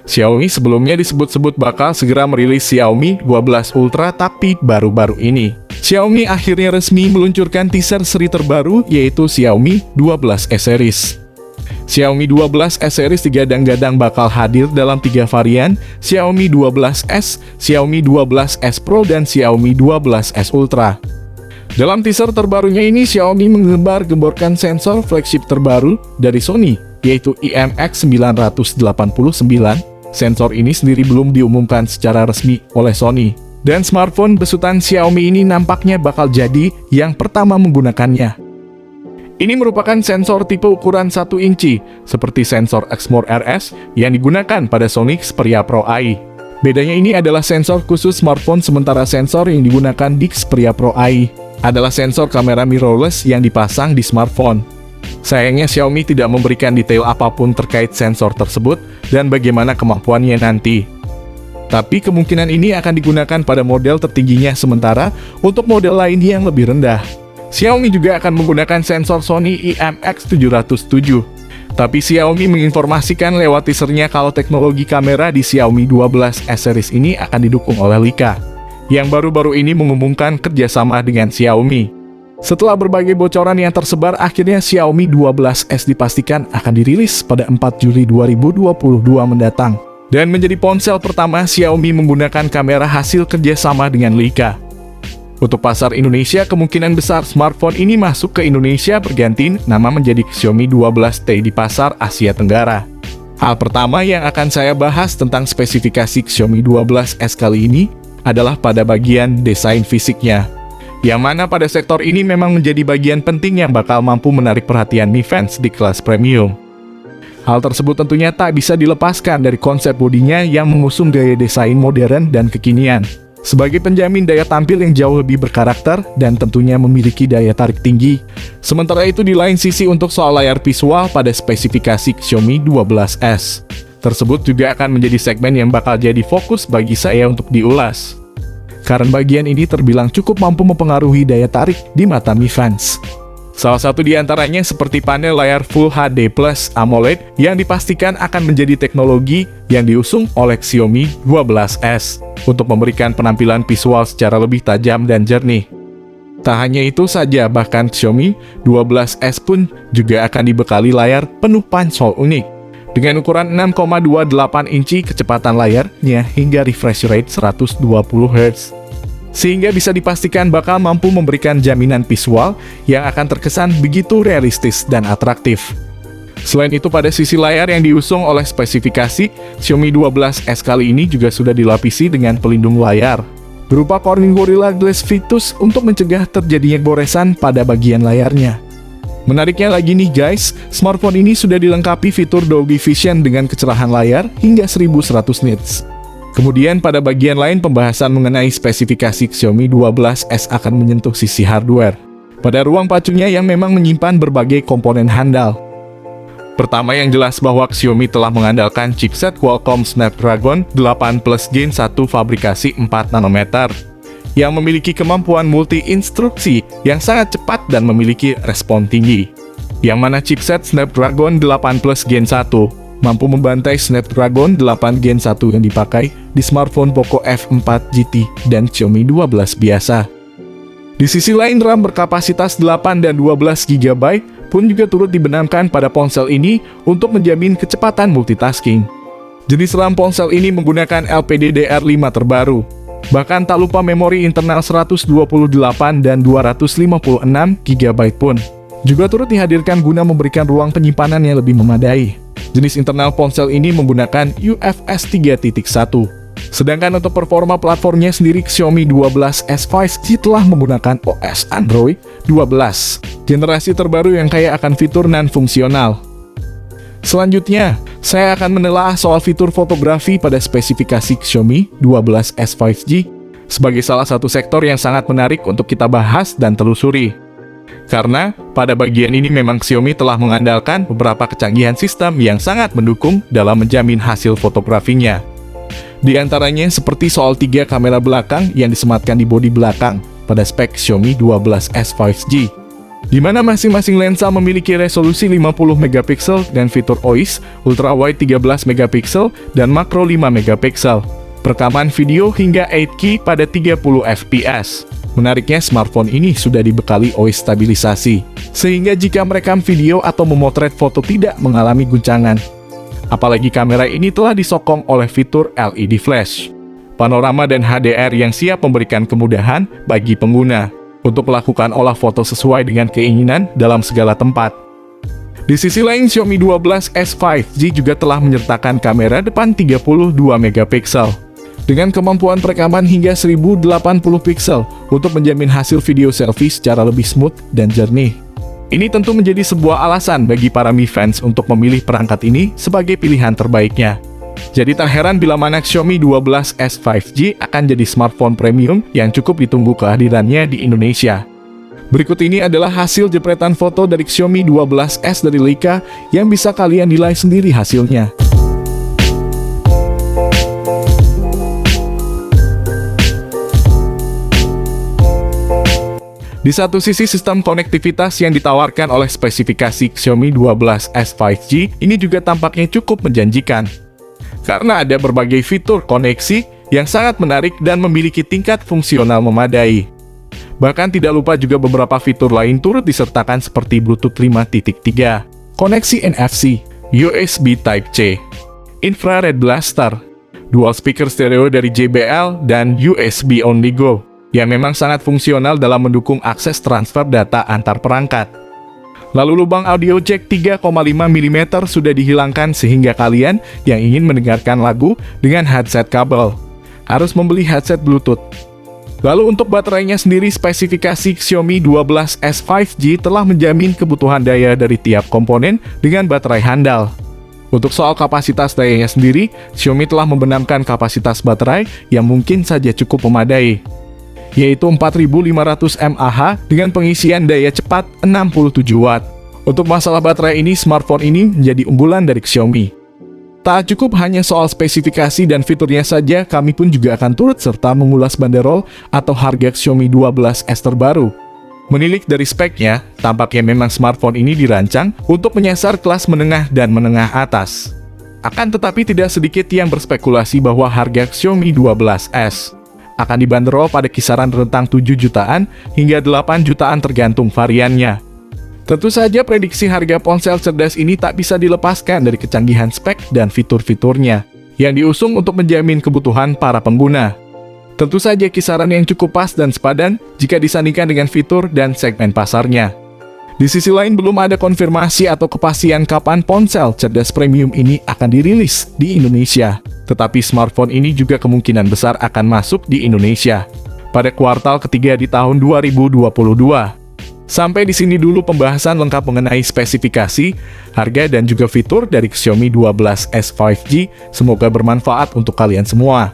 Xiaomi sebelumnya disebut-sebut bakal segera merilis Xiaomi 12 Ultra, tapi baru-baru ini Xiaomi akhirnya resmi meluncurkan teaser seri terbaru, yaitu Xiaomi 12S Series. Xiaomi 12S Series digadang-gadang bakal hadir dalam 3 varian, Xiaomi 12S, Xiaomi 12S Pro, dan Xiaomi 12S Ultra. Dalam teaser terbarunya ini, Xiaomi menggembar-gemborkan sensor flagship terbaru dari Sony, yaitu IMX989. Sensor ini sendiri belum diumumkan secara resmi oleh Sony, dan smartphone besutan Xiaomi ini nampaknya bakal jadi yang pertama menggunakannya. Ini merupakan sensor tipe ukuran 1 inci, seperti sensor Exmor RS yang digunakan pada Sony Xperia Pro AI. Bedanya ini adalah sensor khusus smartphone, sementara sensor yang digunakan di Xperia Pro AI adalah sensor kamera mirrorless yang dipasang di smartphone. Sayangnya Xiaomi tidak memberikan detail apapun terkait sensor tersebut dan bagaimana kemampuannya nanti. Tapi kemungkinan ini akan digunakan pada model tertingginya, sementara untuk model lain yang lebih rendah, Xiaomi juga akan menggunakan sensor Sony IMX707. Tapi Xiaomi menginformasikan lewat teasernya kalau teknologi kamera di Xiaomi 12S Series ini akan didukung oleh Leica, yang baru-baru ini mengumumkan kerjasama dengan Xiaomi. Setelah berbagai bocoran yang tersebar, akhirnya Xiaomi 12S dipastikan akan dirilis pada 4 Juli 2022 mendatang, dan menjadi ponsel pertama Xiaomi menggunakan kamera hasil kerjasama dengan Leica. Untuk pasar Indonesia, kemungkinan besar smartphone ini masuk ke Indonesia berganti nama menjadi Xiaomi 12T di pasar Asia Tenggara. Hal pertama yang akan saya bahas tentang spesifikasi Xiaomi 12S kali ini adalah pada bagian desain fisiknya, yang mana pada sektor ini memang menjadi bagian penting yang bakal mampu menarik perhatian Mi Fans di kelas premium. Hal tersebut tentunya tak bisa dilepaskan dari konsep bodinya yang mengusung gaya desain modern dan kekinian, sebagai penjamin daya tampil yang jauh lebih berkarakter dan tentunya memiliki daya tarik tinggi. Sementara itu di lain sisi, untuk soal layar visual pada spesifikasi Xiaomi 12S tersebut juga akan menjadi segmen yang bakal jadi fokus bagi saya untuk diulas, karena bagian ini terbilang cukup mampu mempengaruhi daya tarik di mata Mi Fans. Salah satu di antaranya seperti panel layar Full HD Plus AMOLED yang dipastikan akan menjadi teknologi yang diusung oleh Xiaomi 12S untuk memberikan penampilan visual secara lebih tajam dan jernih. Tak hanya itu saja, bahkan Xiaomi 12S pun juga akan dibekali layar penuh pansol unik dengan ukuran 6,28 inci, kecepatan layarnya hingga refresh rate 120 Hz. Sehingga bisa dipastikan bakal mampu memberikan jaminan visual yang akan terkesan begitu realistis dan atraktif. Selain itu, pada sisi layar yang diusung oleh spesifikasi Xiaomi 12S kali ini juga sudah dilapisi dengan pelindung layar berupa Corning Gorilla Glass Victus untuk mencegah terjadinya goresan pada bagian layarnya. Menariknya lagi nih guys, smartphone ini sudah dilengkapi fitur Dolby Vision dengan kecerahan layar hingga 1100 nits. Kemudian pada bagian lain, pembahasan mengenai spesifikasi Xiaomi 12S akan menyentuh sisi hardware pada ruang pacunya yang memang menyimpan berbagai komponen handal. Pertama yang jelas bahwa Xiaomi telah mengandalkan chipset Qualcomm Snapdragon 8 Plus Gen 1 fabrikasi 4 nanometer yang memiliki kemampuan multi-instruksi yang sangat cepat dan memiliki respon tinggi, yang mana chipset Snapdragon 8 Plus Gen 1 mampu membantai Snapdragon 8 Gen 1 yang dipakai di smartphone Poco F4 GT dan Xiaomi 12 biasa. Di sisi lain, RAM berkapasitas 8 dan 12 GB pun juga turut dibenamkan pada ponsel ini untuk menjamin kecepatan multitasking. Jenis RAM ponsel ini menggunakan LPDDR5 terbaru. Bahkan tak lupa memori internal 128 dan 256 GB pun juga turut dihadirkan guna memberikan ruang penyimpanan yang lebih memadai. Jenis internal ponsel ini menggunakan UFS 3.1. Sedangkan untuk performa platformnya sendiri, Xiaomi 12S 5G telah menggunakan OS Android 12, generasi terbaru yang kaya akan fitur non-fungsional. Selanjutnya, saya akan menelaah soal fitur fotografi pada spesifikasi Xiaomi 12S 5G sebagai salah satu sektor yang sangat menarik untuk kita bahas dan telusuri. Karena pada bagian ini memang Xiaomi telah mengandalkan beberapa kecanggihan sistem yang sangat mendukung dalam menjamin hasil fotografinya. Di antaranya seperti soal 3 kamera belakang yang disematkan di bodi belakang pada spek Xiaomi 12S 5G. di mana masing-masing lensa memiliki resolusi 50 megapiksel dan fitur OIS, ultrawide 13 megapiksel, dan makro 5 megapiksel. Perekaman video hingga 8K pada 30 fps. Menariknya, smartphone ini sudah dibekali OIS stabilisasi, sehingga jika merekam video atau memotret foto tidak mengalami guncangan. Apalagi kamera ini telah disokong oleh fitur LED flash, panorama dan HDR yang siap memberikan kemudahan bagi pengguna untuk melakukan olah foto sesuai dengan keinginan dalam segala tempat. Di sisi lain, Xiaomi 12S 5G juga telah menyertakan kamera depan 32 megapiksel dengan kemampuan perekaman hingga 1080 piksel untuk menjamin hasil video selfie secara lebih smooth dan jernih. Ini tentu menjadi sebuah alasan bagi para Mi fans untuk memilih perangkat ini sebagai pilihan terbaiknya. Jadi tak heran bila mana Xiaomi 12S 5G akan jadi smartphone premium yang cukup ditunggu kehadirannya di Indonesia. Berikut ini adalah hasil jepretan foto dari Xiaomi 12S dari Leica yang bisa kalian nilai sendiri hasilnya. Di satu sisi, sistem konektivitas yang ditawarkan oleh spesifikasi Xiaomi 12S 5G ini juga tampaknya cukup menjanjikan, karena ada berbagai fitur koneksi yang sangat menarik dan memiliki tingkat fungsional memadai. Bahkan tidak lupa juga beberapa fitur lain turut disertakan seperti Bluetooth 5.3, koneksi NFC, USB Type-C, Infrared Blaster, dual speaker stereo dari JBL, dan USB Only Go, yang memang sangat fungsional dalam mendukung akses transfer data antar perangkat. Lalu lubang audio jack 3,5 mm sudah dihilangkan sehingga kalian yang ingin mendengarkan lagu dengan headset kabel harus membeli headset Bluetooth. Lalu untuk baterainya sendiri, spesifikasi Xiaomi 12S 5G telah menjamin kebutuhan daya dari tiap komponen dengan baterai handal. Untuk soal kapasitas dayanya sendiri, Xiaomi telah membenamkan kapasitas baterai yang mungkin saja cukup memadai, yaitu 4500 mAh dengan pengisian daya cepat 67 Watt. Untuk masalah baterai ini, smartphone ini menjadi unggulan dari Xiaomi. Tak cukup hanya soal spesifikasi dan fiturnya saja, kami pun juga akan turut serta mengulas banderol atau harga Xiaomi 12S terbaru. Menilik dari speknya, tampaknya memang smartphone ini dirancang untuk menyasar kelas menengah dan menengah atas. Akan tetapi tidak sedikit yang berspekulasi bahwa harga Xiaomi 12S akan dibanderol pada kisaran rentang 7 jutaan hingga 8 jutaan tergantung variannya. Tentu saja prediksi harga ponsel cerdas ini tak bisa dilepaskan dari kecanggihan spek dan fitur-fiturnya yang diusung untuk menjamin kebutuhan para pengguna. Tentu saja kisaran yang cukup pas dan sepadan jika disandingkan dengan fitur dan segmen pasarnya. Di sisi lain, belum ada konfirmasi atau kepastian kapan ponsel cerdas premium ini akan dirilis di Indonesia. Tetapi smartphone ini juga kemungkinan besar akan masuk di Indonesia pada kuartal ketiga di tahun 2022. Sampai di sini dulu pembahasan lengkap mengenai spesifikasi, harga, dan juga fitur dari Xiaomi 12S 5G. Semoga bermanfaat untuk kalian semua.